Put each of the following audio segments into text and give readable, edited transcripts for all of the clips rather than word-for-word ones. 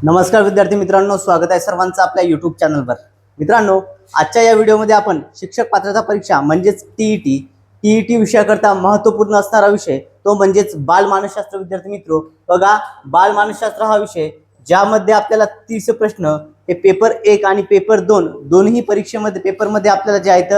नमस्कार विद्यार्थी मित्रांनो, स्वागत आहे सर्वांचं आपल्या YouTube चॅनलवर। मित्रांनो, आजच्या या व्हिडिओमध्ये आपण शिक्षक पात्रता परीक्षा म्हणजेच टीईटी विषयाकरता महत्त्वपूर्ण असणारा विषय तो म्हणजेच बालमानसशास्त्र। विद्यार्थी मित्रो, बघा, बालमानसशास्त्र हा विषय ज्यामध्ये आपल्याला 30 प्रश्न हे पेपर 1 आणि पेपर 2 दोन्ही परीक्षेमध्ये पेपरमध्ये आपल्याला जे आहेत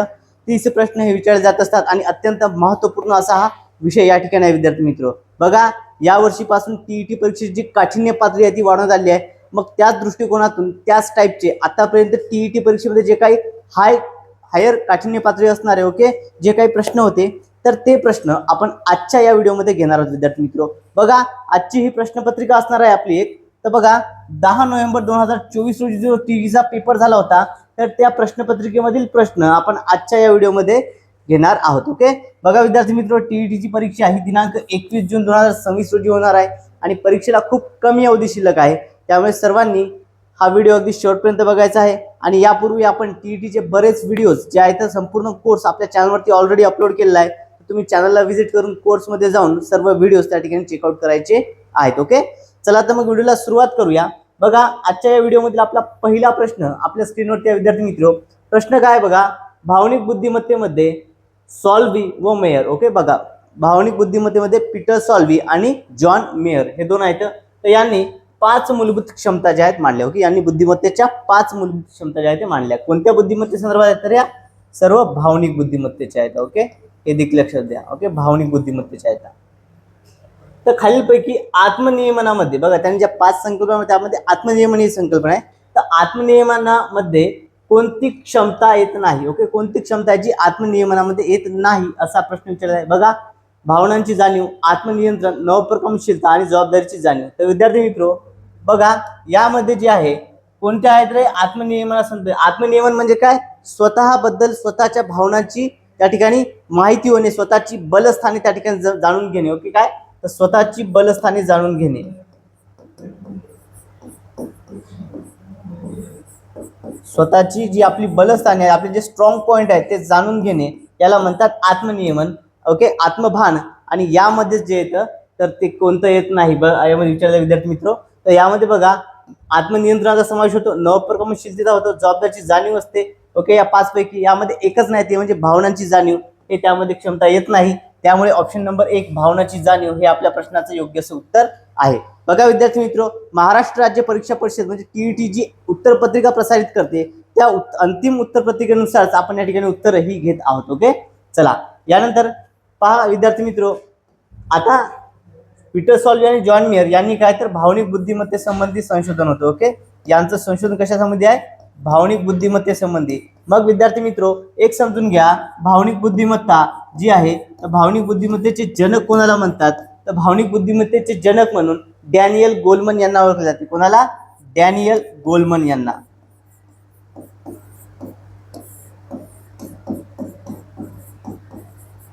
30 प्रश्न हे विचारले जात असतात आणि अत्यंत महत्त्वपूर्ण असा हा विषय या ठिकाणी आहे। विद्यार्थी मित्रो, बघा, या वर्षीपासून टीईटी परीक्षेची जी काठिण्य पातळी आहे ती वाढवण्यात आली आहे। मग त्याच दृष्टिकोनातून त्याच टाईपचे आतापर्यंत टीईटी परीक्षेमध्ये जे काही हायर काठिण्य पातळी असणारे ओके जे काही प्रश्न होते तर ते प्रश्न आपण आजच्या या व्हिडिओमध्ये घेणार आहोत। विद्यार्थी मित्रो, बघा, आजची ही प्रश्नपत्रिका असणार आहे आपली एक। तर बघा, 10 नोव्हेंबर 2024 रोजी जो टीईटीचा पेपर झाला होता तर त्या प्रश्नपत्रिकेमधील प्रश्न आपण आजच्या या व्हिडिओमध्ये घेणार आहोत। ओके, बघा विद्यार्थी मित्रो, टीईटीची परीक्षा ही दिनांक 21 जून 2026 रोजी होणार आहे आणि परीक्षेला खूप कमी अवधी शिल्लक आहे। त्यामुळे सर्वांनी हा व्हिडिओ अगदी शेवटपर्यंत बघायचा आहे। आणि यापूर्वी आपण टीईटीचे बरेच व्हिडिओज जे आहेत संपूर्ण कोर्स आपल्या चॅनलवरती ऑलरेडी अपलोड केलेला आहे। तुम्ही चॅनलला व्हिजिट करून कोर्समध्ये जाऊन सर्व व्हिडिओज त्या ठिकाणी चेकआउट करायचे आहेत। ओके, चला तर मग व्हिडिओला सुरुवात करूया। बघा, आजच्या या व्हिडिओमधील आपला पहिला प्रश्न आपल्या स्क्रीनवरती आहे। विद्यार्थी मित्रो, प्रश्न काय बघा, भावनिक बुद्धिमत्तेमध्ये सॉल्वी व मेयर। ओके, बघा, भावनिक बुद्धिमत्तेमध्ये पीटर सॉल्वी आणि जॉन मेयर हे दोन आहेत। तर यांनी 5 मूलभूत क्षमता ज्या आहेत मांडल्या। ओके, यांनी बुद्धिमत्तेच्या 5 मूलभूत क्षमता ज्या आहेत मांडल्या। कोणत्या बुद्धिमत्ते संदर्भात आहेत तर या सर्व भावनिक बुद्धिमत्तेच्या आहेत। ओके, हे देखील लक्षात द्या। ओके, भावनिक बुद्धिमत्तेच्या आहेत। तर खालीलपैकी आत्मनियमनामध्ये बघा त्यांनी ज्या 5 संकल्पना त्यामध्ये आत्मनियमन ही संकल्पना आहे। तर आत्मनियमनामध्ये कोणती क्षमता येत नाही। ओके, कोणती क्षमता आहे जी आत्मनियमनामध्ये येत नाही असा प्रश्न विचारला आहे। बघा, भावनांची जाणीव, आत्मनियंत्रण, नवप्रकल्पनशीलता आणि जबाबदारीची जाणीव। तर विद्यार्थी मित्रो, बघा, यामध्ये जे आहे कोणत्या आहेत रे आत्मनियमनासंदर्भात। आत्मनियमन म्हणजे काय, स्वतःबद्दल स्वतःच्या भावनांची त्या ठिकाणी माहिती होणे, स्वतःची बलस्थाने त्या ठिकाणी जाणून घेणे। ओके, काय तर स्वतःची बलस्थाने जाणून घेणे, स्वतःची जी आपली बलस्थाने आहे, आपले जे स्ट्रॉंग पॉइंट आहेत ते जाणून घेणे याला म्हणतात आत्मनियमन। ओके, आत्मभान। आणि यामध्ये जे येतं तर ते कोणतं येत नाही यामध्ये विचारलं विद्यार्थी मित्रो। तर यामध्ये बघा, आत्मनियंत्रणाचा समावेश होतो, नवप्रकल्पनशीलता होतो, जबाबदारीची जाणीव असते। ओके, या 5 पैकी यामध्ये एकच नाही ते म्हणजे भावनांची जाणीव, हे त्यामध्ये क्षमता येत नाही। त्यामुळे ऑप्शन नंबर 1 भावनाची जाणीव हे आपल्या प्रश्नाचं योग्य असं उत्तर आहे। बघा विद्यार्थी मित्रो, महाराष्ट्र राज्य परीक्षा परिषद म्हणजे टीईटी जी उत्तरपत्रिका प्रसारित करते त्या अंतिम उत्तरपत्रिकेनुसार आपण या ठिकाणी उत्तर ही घेत आहोत। ओके, चला यानंतर पहा विद्यार्थी मित्रो, आता पीटर सॉल्वी आणि जॉन मेयर यांनी काय तर भावनिक बुद्धिमत्ते संबंधी संशोधन होतं। ओके, यांचं संशोधन कशासंबंधी आहे, भावनिक बुद्धिमत्ते संबंधी। मग विद्यार्थी मित्रो, एक समजून घ्या, भावनिक बुद्धिमत्ता जी आहे तर भावनिक बुद्धिमत्तेचे जनक कोणाला म्हणतात तर भावनिक बुद्धिमत्तेचे जनक म्हणून डॅनियल गोलमन यांना ओळखले जाते। कोणाला, डॅनियल गोलमन यांना।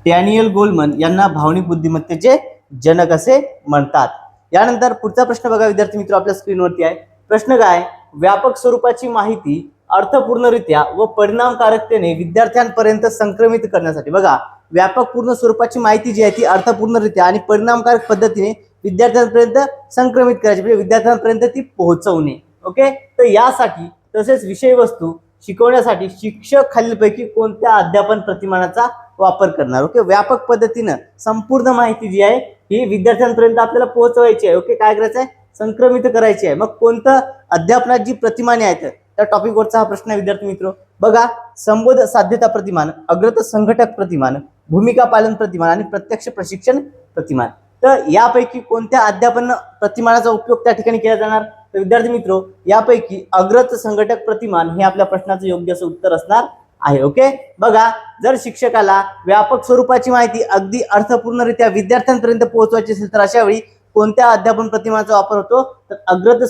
डॅनियल गोलमन यांना भावनिक बुद्धिमत्तेचे जनक असे म्हणतात। यानंतर पुढचा प्रश्न बघा विद्यार्थी मित्र आपल्या स्क्रीनवरती आहे। प्रश्न काय, व्यापक स्वरूपाची माहिती अर्थपूर्णरित्या व परिणामकारकतेने विद्यार्थ्यांपर्यंत संक्रमित करण्यासाठी। बघा, व्यापक पूर्ण स्वरूपाची माहिती जी आहे ती अर्थपूर्णरित्या आणि परिणामकारक पद्धतीने विद्यार्थ्यांपर्यंत संक्रमित करायची म्हणजे विद्यार्थ्यांपर्यंत ती पोहोचवणे। ओके, तर यासाठी तसेच विषयवस्तू शिकवण्यासाठी शिक्षक खालीलपैकी कोणत्या अध्यापन प्रतिमानाचा वापर करणार। ओके, व्यापक पद्धतीने संपूर्ण माहिती जी आहे ही विद्यार्थ्यांपर्यंत आपल्याला पोहोचवायची आहे। ओके, काय करायचं आहे, संक्रमित करायची आहे। मग कोणतं अध्यापनात जी प्रतिमाने आहेत त्या टॉपिक वरचा हा प्रश्न आहे विद्यार्थी मित्रो। बघा, संबोध साध्यता प्रतिमान, अग्रत संघटक प्रतिमान, भूमिका पालन प्रतिमान आणि प्रत्यक्ष प्रशिक्षण प्रतिमान। तर यापैकी कोणत्या अध्यापन प्रतिमानाचा उपयोग त्या ठिकाणी केला जाणार तर विद्यार्थी मित्रो, यापैकी अग्रत संघटक प्रतिमान हे आपल्या प्रश्नाचं योग्य असं उत्तर असणार आहे। ओके, बघा, जर शिक्षकाला व्यापक स्वरूपाची माहिती अगदी अर्थपूर्णरित्या विद्यार्थ्यांपर्यंत पोहोचवायची असेल तर अशा वेळी कोणत्या अध्यापन प्रतिमानाचा वापर होतो तर अग्रत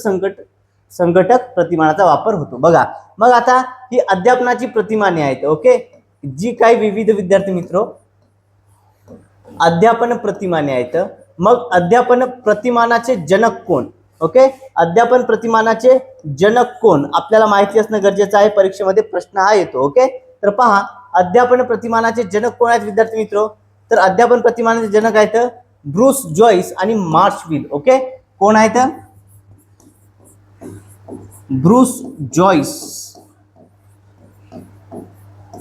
संघटक प्रतिमानाचा वापर होतो। बघा, मग आता ही अध्यापनाची प्रतिमाने आहेत। ओके, जी काही विविध विद्यार्थी मित्रो अध्यापन प्रतिमाने आहेत। मग अध्यापन प्रतिमानाचे जनक कोण। ओके, अध्यापन प्रतिमानाचे जनक कोण आपल्याला माहिती असणं गरजेचं आहे, परीक्षेमध्ये प्रश्न हा येतो। ओके, तर पहा, अध्यापन प्रतिमानाचे जनक कोण आहेत विद्यार्थी मित्रो तर अध्यापन प्रतिमानाचे जनक आहेत ब्रूस जॉइस आणि मार्शविल। ओके, कोण आहेत ब्रूस जॉइस,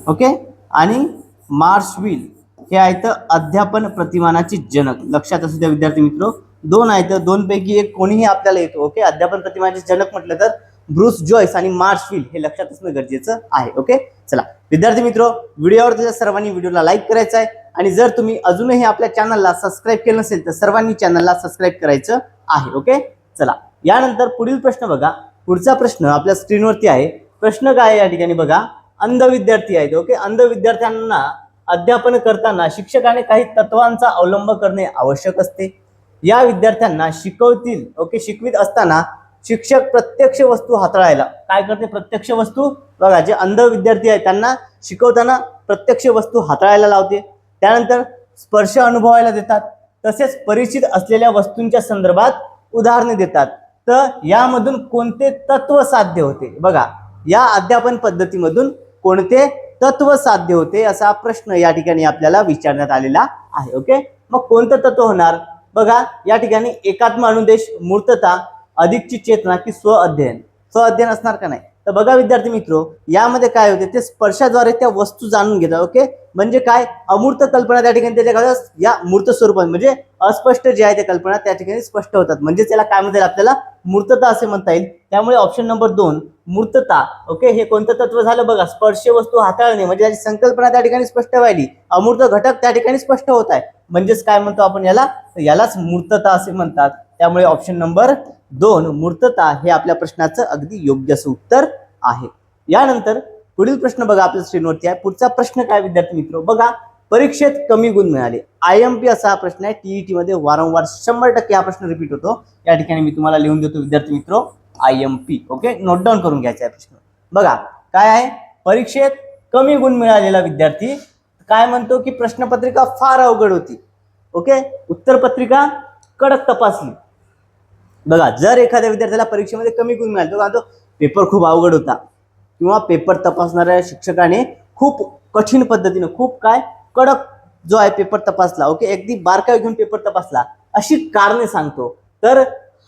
ओके, आणि मार्शविल हे आहेत अध्यापन प्रतिमानाचे जनक. लक्षात असू द्या विद्यार्थी मित्र, दोन आहेत, दोन पैकी एक कोणीही आपल्याला येतो. ओके, अध्यापन प्रतिमानाचे जनक म्हटलं तर ब्रूस जॉइस आणि मार्शविल हे लक्षात असणं गरजेचं आहे. ओके, चला विद्यार्थी मित्र, व्हिडिओवर सर्वांनी व्हिडिओला लाईक करायचं आहे आणि जर तुम्ही अजूनही आपल्या चॅनलला सबस्क्राईब केलं नसेल तर सर्वांनी चॅनलला सबस्क्राईब करायचं आहे. ओके, चला यानंतर पुढील प्रश्न बघा. पुढचा प्रश्न आपल्या स्क्रीनवरती आहे. प्रश्न काय आहे या ठिकाणी बघा. अंध विद्यार्थी आहेत. ओके, अंध विद्यार्थ्यांना अध्यापन करताना शिक्षकाने काही तत्वांचा अवलंब करणे आवश्यक असते. या विद्यार्थ्यांना शिकवतील, ओके, शिकवित असताना शिक्षक प्रत्यक्ष वस्तू हाताळायला काय करते? प्रत्यक्ष वस्तू बघा, जे अंध विद्यार्थी आहेत त्यांना शिकवताना प्रत्यक्ष वस्तू हाताळायला लावते. त्यानंतर स्पर्श अनुभवायला देतात, तसेच परिचित असलेल्या वस्तूंच्या संदर्भात उदाहरणे देतात. तर यामधून कोणते तत्व साध्य होते? बघा, या अध्यापन पद्धतीमधून कोणते तत्व साध्य होते असा प्रश्न या ठिकाणी आपल्याला विचारण्यात आलेला आहे. ओके, मग कोणतं तत्व होणार? बघा, या ठिकाणी एकात्म अनुदेश, मूर्तता, अधिकची चेतना की स्व अध्ययन. स्व अध्ययन असणार का नाही? तर बघा विद्यार्थी मित्र, यामध्ये काय होते? ते स्पर्शाद्वारे त्या वस्तू जाणून घेतात. ओके, म्हणजे काय? अमूर्त कल्पना त्या ठिकाणी त्याच्या या मूर्त स्वरूपात म्हणजे अस्पष्ट जे आहे त्या कल्पना त्या ठिकाणी स्पष्ट होतात. म्हणजे त्याला काय म्हणता येईल? आपल्याला मूर्तता असे म्हणता येईल. त्यामुळे ऑप्शन नंबर 2 मूर्तता. ओके, हे कोणतं तत्व झालं? बघा, स्पर्श वस्तू हाताळणे म्हणजे त्याची संकल्पना त्या ठिकाणी स्पष्ट व्हायली, अमूर्त घटक त्या ठिकाणी स्पष्ट होत आहे. म्हणजेच काय म्हणतो आपण याला? यालाच मूर्तता असे म्हणतात. त्यामुळे ऑप्शन नंबर 2 मूर्तता हे आपल्या प्रश्नाचं अगदी योग्य असं उत्तर आहे. यानंतर पुढील प्रश्न बघा आपल्या स्क्रीनवरती आहे. पुढचा प्रश्न काय विद्यार्थी मित्र? बघा, परीक्षेत कमी गुण मिळाले. IMP असा हा प्रश्न आहे. TET मध्ये वारंवार 100% हा प्रश्न रिपीट होतो. या ठिकाणी मी तुम्हाला लिहून देतो विद्यार्थी मित्र, IMP. ओके, नोट डाऊन करून घ्यायचा आहे प्रश्न. बघा काय आहे? परीक्षेत कमी गुण मिळालेला विद्यार्थी काय म्हणतो की प्रश्नपत्रिका फार अवघड होती. ओके, उत्तरपत्रिका कडक तपासली. बघा, जर एखाद्या विद्यार्थ्याला परीक्षेमध्ये कमी गुण मिळाले तो पेपर खूप अवघड होता किंवा पेपर तपासणाऱ्या शिक्षकाने खूप कठीण पद्धतीने खूप काय कडक जो आहे पेपर तपासला. ओके, अगदी बारकाई घेऊन पेपर तपासला अशी कारणे सांगतो. तर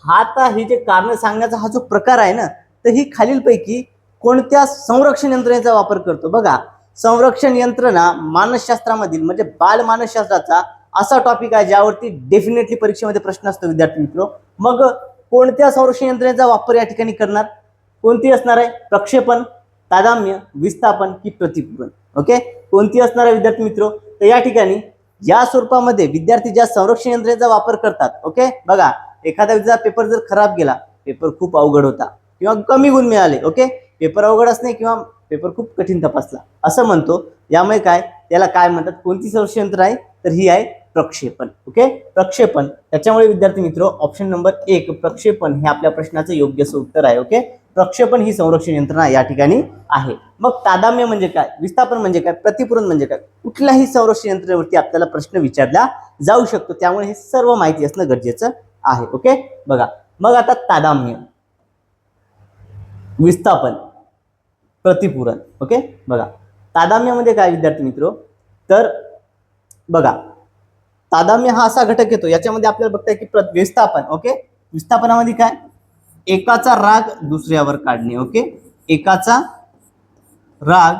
आता ही जे कारणे सांगण्याचा हा जो प्रकार आहे ना, तर ही खालीलपैकी कोणत्या संरक्षण यंत्रणेचा वापर करतो? बघा, संरक्षण यंत्रणा मानसशास्त्रामधील म्हणजे बाल मानसशास्त्राचा असा टॉपिक आहे ज्यावरती डेफिनेटली परीक्षेमध्ये प्रश्न असतो विद्यार्थी मित्र. मग कोणत्या संरक्षण यंत्रणेचा वापर या ठिकाणी करणार? कोणती असणार आहे? प्रक्षेपण, तादाम्य, विस्थापन की प्रतिपूरण. ओके, कोणती असणार आहे विद्यार्थी मित्र? तर या ठिकाणी या स्वरूपामध्ये विद्यार्थी ज्या संरक्षण यंत्रणेचा वापर करतात. ओके, बघा, एखादा विद्यार्थी पेपर जर खराब गेला, पेपर खूप अवघड होता किंवा कमी गुण मिळाले, ओके, पेपर अवघडच नाही किंवा पेपर खूप कठीण तपासला असं म्हणतो. यामुळे काय त्याला काय म्हणतात? कोणती संरक्षण यंत्रणा आहे? तर ही आहे प्रक्षेपण. ओके, प्रक्षेपण. त्याच्यामुळे विद्यार्थी मित्र ऑप्शन नंबर 1 प्रक्षेपण हे आपल्या प्रश्नाचं योग्य असं उत्तर आहे. ओके, प्रक्षेपण ही संरक्षण यंत्रणा या ठिकाणी आहे. मग तादाम्य म्हणजे काय? विस्थापन म्हणजे काय? प्रतिपूरण म्हणजे काय? कुठल्याही संरक्षण यंत्रणेवरती आपल्याला प्रश्न विचारला जाऊ शकतो. त्यामुळे हे सर्व माहिती असणं गरजेचं आहे. ओके, बघा, मग आता तादाम्य, विस्थापन, प्रतिपूरण. ओके, बघा, तादाम्यामध्ये काय विद्यार्थी मित्र? तर बघा, तादाम्य हा असा घटक येतो याच्यामध्ये आपल्याला बघताय की विस्थापन. ओके, विस्थापनामध्ये काय? एकाचा राग दुसऱ्यावर काढणे. ओके, एकाचा राग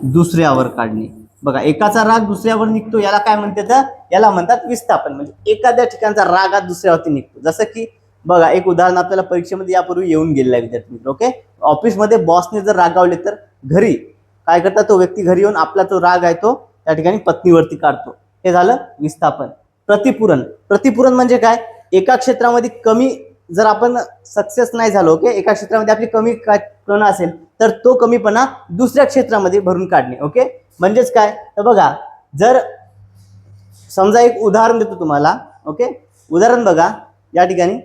दुसऱ्यावर काढणे. बघा, एकाचा राग दुसऱ्यावर निघतो याला काय म्हणतात? याला म्हणतात विस्थापन. म्हणजे एखाद्या ठिकाणचा राग हा दुसऱ्यावरती निघतो. जसं की बघा, एक उदाहरण आपल्याला परीक्षेमध्ये यापूर्वी येऊन गेलेलं आहे विद्यार्थी मित्र. ओके, ऑफिसमध्ये बॉसने जर रागावले तर घरी काय करतात? तो व्यक्ती घरी येऊन आपला तो राग आहे तो त्या ठिकाणी पत्नीवरती काढतो. हे झालं विस्थापन. प्रतिपूरण. प्रतिपूरण म्हणजे काय? एका क्षेत्रामध्ये कमी जर आपण सक्सेस नाही झालो, ओके, एका क्षेत्रामध्ये आपली कमीपणा असेल तर तो कमीपणा दुसऱ्या क्षेत्रामध्ये भरून काढणे. ओके, म्हणजेच काय? तर बघा, जर समजा एक उदाहरण देतो तुम्हाला. ओके, उदाहरण बघा, या ठिकाणी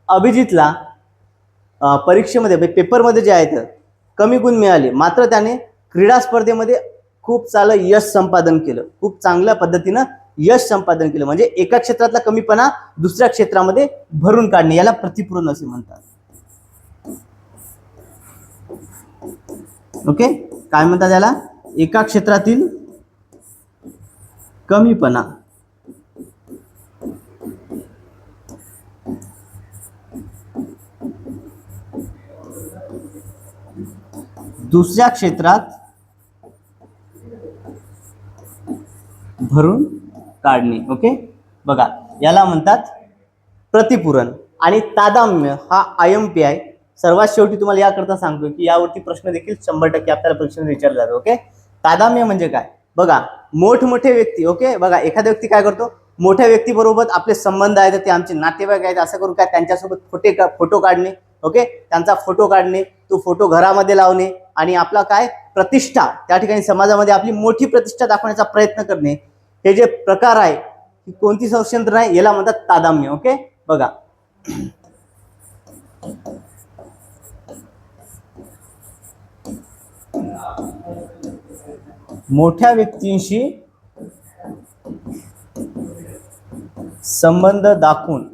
अभिजितला परीक्षेमध्ये पेपरमध्ये जे आहेत कमी गुण मिळाले, मात्र त्याने क्रीडा स्पर्धेमध्ये खूप चांगलं यश संपादन केलं, खूप चांगल्या पद्धतीनं यश संपादन केलं. म्हणजे एका क्षेत्रातला कमीपणा दुसऱ्या क्षेत्रामध्ये भरून काढणे याला प्रतिपूरण असे म्हणतात. ओके, काय म्हणतात याला? एका क्षेत्रातील कमीपणा दुसऱ्या क्षेत्रात भरून काढणे. ओके, बघा याला म्हणतात प्रतिपूरण. आणि तादाम्य हा IMP आहे. सर्वात शेवटी तुम्हाला याकरता सांगतो की यावरती प्रश्न देखील 100% आपल्याला परीक्षेमध्ये विचारला जातो. ओके, तादाम्य म्हणजे काय? बघा मोठमोठे व्यक्ती, ओके बघा एखादा व्यक्ती काय करतो, मोठ्या व्यक्तीबरोबर आपले संबंध आहेत, ते आमचे नातेवाईक आहेत, असं करून काय त्यांच्यासोबत फोटो काढणे. ओके, त्यांचा फोटो काढणे, तो फोटो घरामध्ये लावणे आणि आपला काय प्रतिष्ठा त्या ठिकाणी समाजामध्ये आपली मोठी प्रतिष्ठा दाखवण्याचा प्रयत्न करणे. हे जे प्रकार आहे ही कोणती संस्कृती आहे, याला म्हणतात तादाम्य. ओके, बघा मोठ्या व्यक्तींशी संबंध दाखवून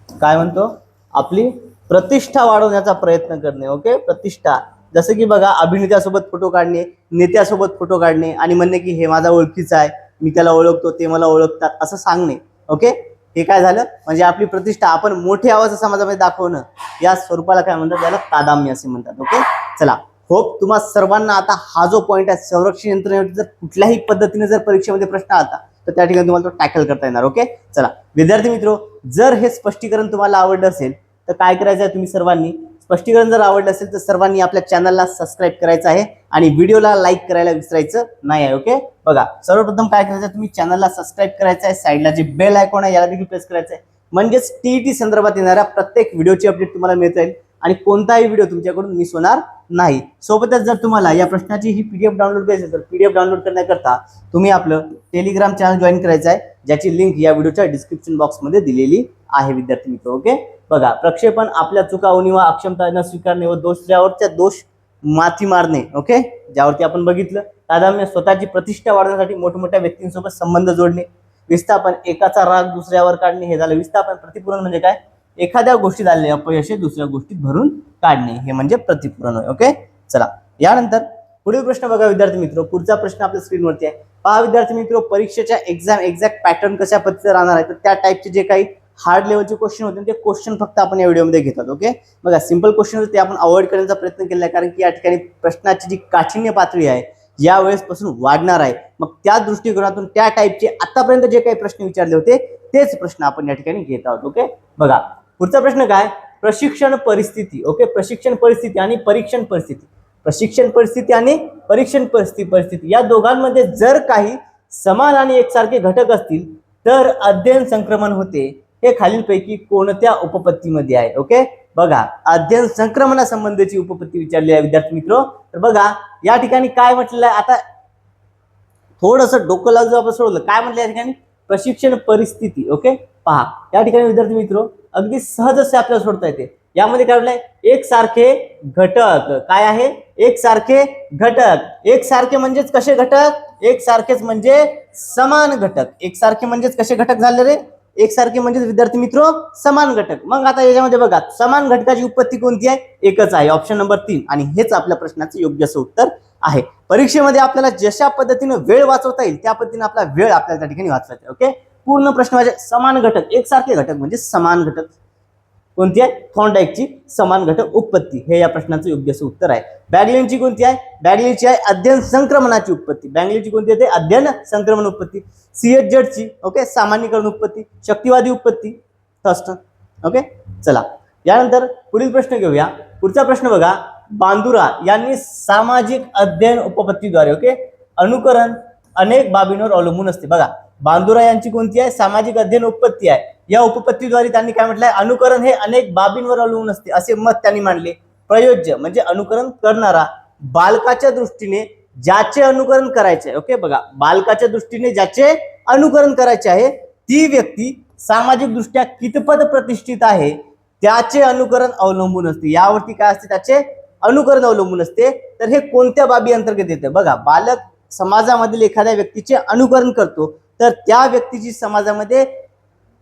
काय म्हणतो, आपली प्रतिष्ठा वाढवण्याचा प्रयत्न करणे. ओके, प्रतिष्ठा. जसं की बघा अभिनेत्यासोबत फोटो काढणे, नेत्यासोबत फोटो काढणे आणि म्हणणे की हे माझा ओळखीचा आहे, मी त्याला ओळखतो, ते मला ओळखतात, असं सांगणे. ओके, हे काय झालं म्हणजे आपली प्रतिष्ठा आपण मोठी आवाज समाजामध्ये दाखवणं, या स्वरूपाला काय म्हणतात, त्याला तादाम्य असे म्हणतात. ओके, चला होप तुम्हा सर्वांना आता हा जो पॉईंट आहे, संरक्षण यंत्रणेवर जर कुठल्याही पद्धतीने जर परीक्षेमध्ये प्रश्न आला तर त्या ठिकाणी तुम्हाला तो टॅकल करता येणार. ओके, चला विद्यार्थी मित्रो, जर हे स्पष्टीकरण तुम्हाला आवडलं असेल तर काय करायचं आहे, तुम्ही सर्वांनी स्पष्टीकरण जर आवडलं असेल तर सर्वांनी आपल्या चॅनलला सबस्क्राईब करायचं आहे आणि व्हिडिओला लाईक करायला विसरायचं नाही आहे. ओके, बघा सर्वप्रथम काय करायचं, तुम्ही चॅनलला सबस्क्राईब करायचं आहे, साईडला जे बेल आयकॉन आहे याला देखील प्रेस करायचं आहे, म्हणजेच TET संदर्भात येणाऱ्या प्रत्येक व्हिडिओची अपडेट तुम्हाला मिळता येईल आणि कोणताही व्हिडिओ तुमच्याकडून मिस होणार नाही. सोबतच जर तुम्हाला या प्रश्नाची ही PDF डाउनलोड करायची असेल तर PDF डाउनलोड करण्याकरता तुम्ही आपलं टेलिग्राम चॅनल जॉईन करायचं आहे, ज्याची लिंक या व्हिडिओच्या डिस्क्रिप्शन बॉक्समध्ये दिलेली आहे. विद्यार्थी मित्र, ओके बघा प्रक्षेपण आपल्या चुका, उणिवा, अक्षमता न स्वीकारणे व दुसऱ्यावरच्या दोष माथी मारणे. ओके, ज्यावरती आपण बघितलं. तादाम्य स्वतःची प्रतिष्ठा वाढवण्यासाठी मोठमोठ्या व्यक्तींसोबत संबंध जोडणे. विस्थापन एकाचा राग दुसऱ्यावर काढणे, हे झालं विस्थापन. प्रतिपूरण म्हणजे काय, एखाद्या गोष्टीत आलेले अपयश दुसऱ्या गोष्टीत भरून काढणे, हे म्हणजे प्रतिपूरण होय. ओके, चला यानंतर पुढील प्रश्न बघा विद्यार्थी मित्र. पुढचा प्रश्न आपल्या स्क्रीनवरती आहे, पहा विद्यार्थी मित्र. परीक्षेच्या एक्झॅक्ट पॅटर्न कशा पद्धतीने राहणार आहे, तर त्या टाईपचे जे काही हार्ड लेवलचे क्वेश्चन होते ते क्वेश्चन फक्त आपण या व्हिडिओमध्ये घेतात. ओके, बघा सिंपल क्वेश्चन होते ते आपण अवॉइड करण्याचा प्रयत्न केला आहे, कारण की या ठिकाणी प्रश्नाची जी काठिण्य पातळी आहे या वेळेसपासून वाढणार आहे. मग त्या दृष्टिकोनातून त्या टाईपचे आतापर्यंत जे काही प्रश्न विचारले होते तेच प्रश्न आपण या ठिकाणी घेत आहोत. ओके, बघा पुढचा प्रश्न काय, प्रशिक्षण परिस्थिती. ओके, प्रशिक्षण परिस्थिती आणि परीक्षण परिस्थिती. प्रशिक्षण परिस्थिती आणि परीक्षण परिस्थिती या दोघांमध्ये जर काही समान आणि एकसारखे घटक असतील तर अध्ययन संक्रमण होते. हे खालीलपैकी कोणत्या उपपत्तीमध्ये आहे? ओके, बघा अध्ययन संक्रमणासंबंधीची उपपत्ती विचारली आहे विद्यार्थी मित्र. तर बघा या ठिकाणी काय म्हटलेलं आहे, आता थोडंसं डोकं लावून आपण सोडलं, काय म्हटलं या ठिकाणी, प्रशिक्षण परिस्थिती. ओके, पहा या ठिकाणी विद्यार्थी मित्र अगदी सहज असे आपल्याला सोडता येते. यामध्ये काय म्हटलंय, एकसारखे घटक. काय आहे, एकसारखे घटक. एकसारखे म्हणजेच कसे घटक, एकसारखेच म्हणजे समान घटक. एकसारखे म्हणजेच कसे घटक झाले रे, एकसारखे म्हणजेच विद्यार्थी मित्र समान घटक. मग आता याच्यामध्ये बघा समान घटकाची उत्पत्ती कोणती आहे, एकच आहे, ऑप्शन नंबर 3. आणि हेच आपल्या प्रश्नाचं योग्य असं उत्तर आहे. परीक्षेमध्ये आपल्याला जशा पद्धतीने वेळ वाचवता येईल त्या पद्धतीने आपला वेळ आपल्याला त्या ठिकाणी वाचवायचा. ओके, पूर्ण प्रश्न म्हणजे समान घटक, एकसारखे घटक म्हणजे समान घटक कोणती आहे, थॉर्नडाईकची समान घटक उत्पत्ती, हे या प्रश्नाचं योग्य असं उत्तर आहे. बॅगलेनची कोणती आहे, बॅगलेनची आहे अध्ययन संक्रमणाची उत्पत्ती. बॅगलेनची कोणती आहे, अध्ययन संक्रमण उत्पत्ती. CHZ ओके, सामान्यीकरण उत्पत्ती. शक्तिवादी उत्पत्ती फर्स्ट. ओके, चला यानंतर पुढील प्रश्न घेऊया. पुढचा प्रश्न बघा, बांदुरा यांनी सामाजिक अध्ययन उपपत्तीद्वारे ओके अनुकरण अनेक बाबींवर अवलंबून असते. बघा बांदुरा यांची कोणती आहे, सामाजिक अध्ययन उपपत्ती आहे. या उपपत्तीद्वारे त्यांनी काय म्हटलंय, अनुकरण हे अनेक बाबींवर अवलंबून असते असे मत त्यांनी मांडले. प्रयोज्य म्हणजे अनुकरण करणारा, बालकाच्या दृष्टीने ज्याचे अनुकरण करायचे आहे. ओके, बघा बालकाच्या दृष्टीने ज्याचे अनुकरण करायचे आहे ती व्यक्ती सामाजिक दृष्ट्या कितपत प्रतिष्ठित आहे त्याचे अनुकरण अवलंबून असते. यावरती काय असते, त्याचे अनुकरण अवलंबून असते. तर हे कोणत्या बाबी अंतर्गत येते, बघा बालक समाजामधील एखाद्या व्यक्तीचे अनुकरण करतो तर त्या व्यक्तीची समाजामध्ये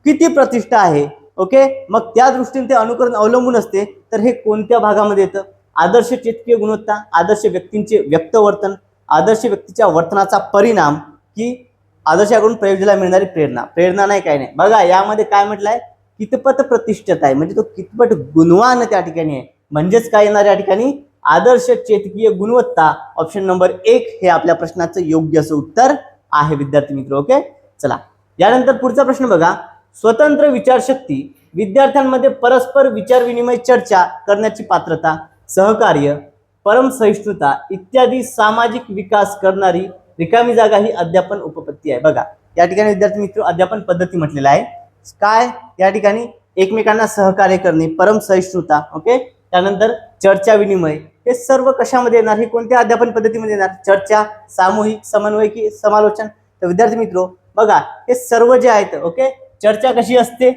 किती प्रतिष्ठा आहे. ओके, मग त्या दृष्टीने ते अनुकरण अवलंबून असते. तर हे कोणत्या भागामध्ये येतं, आदर्श चेतकीय गुणवत्ता, आदर्श व्यक्तींचे व्यक्तवर्तन, आदर्श व्यक्तीच्या वर्तनाचा परिणाम, की आदर्शाकडून प्रयोजनाला मिळणारी प्रेरणा. प्रेरणा नाही काय नाही. बघा यामध्ये काय म्हटलंय, कितपत प्रतिष्ठित आहे म्हणजे तो कितपत गुणवान त्या ठिकाणी आहे. म्हणजेच काय येणार या ठिकाणी, आदर्श चेतकीय गुणवत्ता ऑप्शन नंबर 1 हे आपल्या प्रश्नाचं योग्य असं उत्तर आहे विद्यार्थी मित्र. ओके, चला यानंतर पुढचा प्रश्न बघा. स्वतंत्र विचारशक्ती, विद्यार्थ्यांमध्ये परस्पर विचार विनिमय, चर्चा करण्याची पात्रता, सहकार्य, परमसहिष्णुता इत्यादी सामाजिक विकास करणारी रिकामी जागा ही अध्यापन उपपत्ती आहे. बघा या ठिकाणी विद्यार्थी मित्र अध्यापन पद्धती म्हटलेलं आहे. काय या ठिकाणी एकमेकांना सहकार्य करणे, परमसहिष्णुता, ओके, त्यानंतर चर्चा विनिमय, हे सर्व कशामध्ये येणार, हे कोणत्या अध्यापन पद्धतीमध्ये येणार, चर्चा, सामूहिक, समन्वय की समालोचन. तर विद्यार्थी मित्र बघा हे सर्व जे आहेत, ओके, चर्चा कशी असते,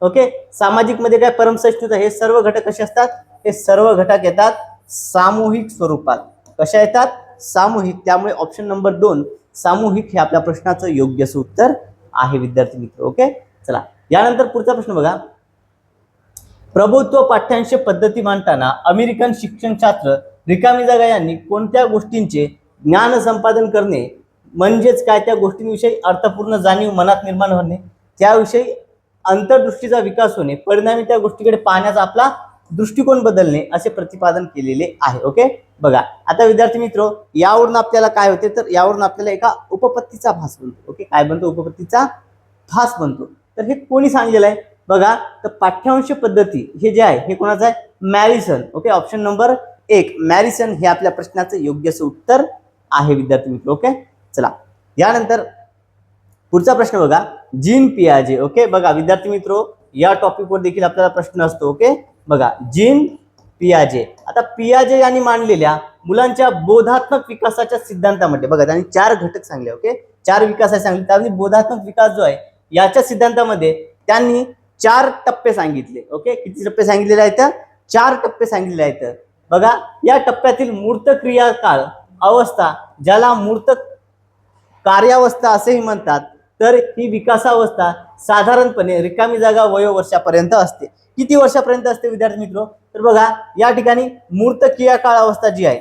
ओके, सामाजिक मध्ये काय परमसहिष्णुता, हे सर्व घटक कसे असतात, हे सर्व घटक येतात सामूहिक स्वरूपात. कशा येतात, सामूहिक. त्यामुळे ऑप्शन नंबर 2 सामूहिक हे आपल्या प्रश्नाचं योग्य असं उत्तर आहे विद्यार्थी मित्र. ओके, चला यानंतर पुढचा प्रश्न बघा. प्रभुत्व पाठ्यांश पद्धती मांडताना अमेरिकन शिक्षणशास्त्र रिकामी जागा यांनी कोणत्या गोष्टींचे ज्ञान संपादन करणे, म्हणजेच काय त्या गोष्टींविषयी अर्थपूर्ण जाणीव मनात निर्माण होणे, त्याविषयी अंतर्दृष्टीचा विकास होणे, परिणामी त्या गोष्टीकडे पाहण्याचा आपला दृष्टिकोन बदलणे असे प्रतिपादन केलेले आहे. ओके, बघा आता विद्यार्थी मित्र यावरून आपल्याला काय होते, तर यावरून आपल्याला एका उपपत्तीचा भास बनतो. ओके, काय बनतो, उपपत्तीचा भास बनतो. तर हे कोणी सांगितलेलं आहे बघा, तर पाठ्यांश पद्धती हे जे आहे हे कोणाचं आहे, मॅरिसन. ओके, ऑप्शन नंबर 1 मॅरिसन हे आपल्या प्रश्नाचं योग्य असं उत्तर आहे विद्यार्थी मित्र. ओके, चला यानंतर पुढचा प्रश्न बघा. जीन पियाजे. ओके, बघा विद्यार्थी मित्र या टॉपिकवर देखील आपल्याला प्रश्न असतो. ओके, बघा जीन पियाजे. आता पियाजे यांनी मांडलेल्या मुलांच्या बोधात्मक विकासाच्या सिद्धांतामध्ये बघा त्यांनी 4 घटक सांगले. ओके, 4 विकास सांगितले. त्यामध्ये बोधात्मक विकास जो आहे याच्या सिद्धांतामध्ये त्यांनी 4 टप्पे सांगितले. ओके, किती टप्पे सांगितलेले आहेत, 4 टप्पे सांगितलेले आहेत. बघा या टप्प्यातील मूर्त क्रियाकाळ अवस्था, ज्याला मूर्त कार्यावस्था असेही म्हणतात, तर ही विकासावस्था साधारणपणे रिकामी जागा वयोवर्षापर्यंत असते. किती वर्षापर्यंत असते विद्यार्थी मित्र, तर बघा या ठिकाणी मूर्त क्रियाकाळ अवस्था जी आहे,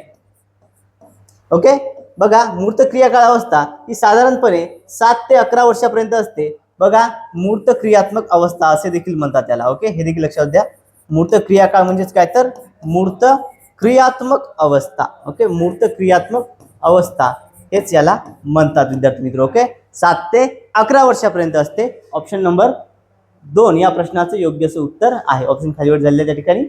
ओके, बघा मूर्त क्रियाकाळ अवस्था ही साधारणपणे 7 ते 11 वर्षापर्यंत असते. बघा मूर्त क्रियात्मक अवस्था असे देखील म्हणतात त्याला. ओके, हे देखील लक्षात द्या. मूर्त क्रियाकाळ म्हणजेच काय, तर मूर्त क्रियात्मक अवस्था. ओके, मूर्त क्रियात्मक अवस्था हेच याला म्हणतात विद्यार्थी मित्र. ओके, 7 ते 11 वर्षापर्यंत असते. ऑप्शन नंबर 2 या प्रश्नाचं योग्य असं उत्तर आहे. ऑप्शन खालीवर झालेलं त्या ठिकाणी.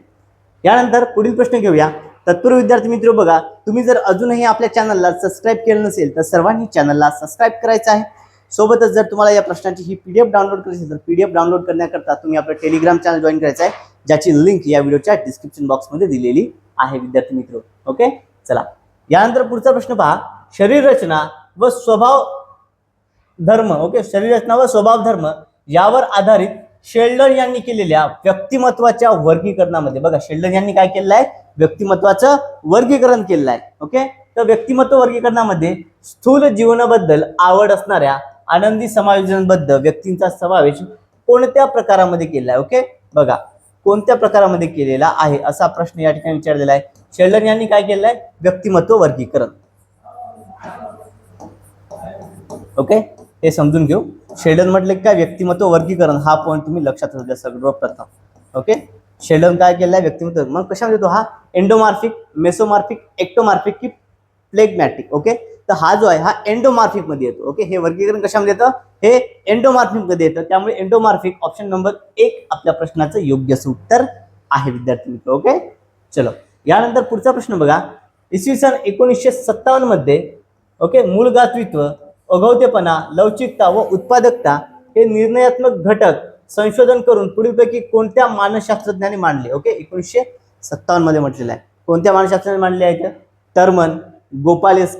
यानंतर पुढील प्रश्न घेऊया. तत्पूर्वी विद्यार्थी मित्र बघा, तुम्ही जर अजूनही आपल्या चॅनलला सबस्क्राईब केलं नसेल तर सर्वांनी चॅनलला सबस्क्राईब करायचं आहे. सोबतच जर तुम्हाला या प्रश्नाची ही PDF डाउनलोड करायची असेल तर PDF डाउनलोड करण्याकरता तुम्ही आपलं टेलिग्राम चॅनल जॉईन करायचं आहे, ज्याची लिंक या व्हिडिओच्या डिस्क्रिप्शन बॉक्समध्ये दिलेली आहे विद्यार्थी मित्र. ओके, चला यानंतर पुढचा प्रश्न पहा. शरीर रचना व स्वभाव धर्म, ओके, शरीर रचना व स्वभाव धर्म यावर आधारित शेल्डन यांनी केलेल्या व्यक्तिमत्वाच्या वर्गीकरणामध्ये बघा शेल्डन यांनी काय केलेलं आहे, व्यक्तिमत्वाचं वर्गीकरण केलेलं आहे. ओके, तर व्यक्तिमत्व वर्गीकरणामध्ये स्थूल जीवनाबद्दल आवड असणाऱ्या आनंदी समायोजनबद्ध व्यक्तींचा समावेश कोणत्या प्रकारामध्ये केलेला आहे. ओके, बघा कोणत्या प्रकारामध्ये केलेला आहे असा प्रश्न या ठिकाणी विचारलेला आहे. शेल्डन यांनी काय केलेलं आहे, व्यक्तिमत्व वर्गीकरण. ओके, हे समजून घेऊ. शेल्डन म्हटले काय, व्यक्तिमत्व वर्गीकरण, हा पॉईंट तुम्ही लक्षात ठेवू द्या सर्वप्रथम. ओके, शेल्डन काय केलं आहे, व्यक्तिमत्व. मग कशामध्ये येतो हा, एंडोमार्फिक, मेसोमार्फिक, एक्टोमार्फिक की प्लेगमॅटिक. ओके, तर हा जो आहे हा एंडोमार्फिक मध्ये येतो. ओके, हे वर्गीकरण कशामध्ये येतं, हे एंडोमार्फिक मध्ये येतं. त्यामुळे एंडोमार्फिक ऑप्शन नंबर 1 आपल्या प्रश्नाचं योग्य असं उत्तर आहे विद्यार्थी मित्र. ओके, चलो यानंतर पुढचा प्रश्न बघा. इसवी सन 1957 मध्ये ओके, मूलगात्वित्व, अगौतेपणा, लवचिकता व उत्पादकता हे निर्णयात्मक घटक संशोधन करून पुढीलपैकी कोणत्या मानसशास्त्रज्ञांनी मांडले. ओके, 1957 मध्ये म्हटलेलं आहे. कोणत्या मानसशास्त्रज्ञांनी मांडले आहेत, टर्मन, गोपाल एस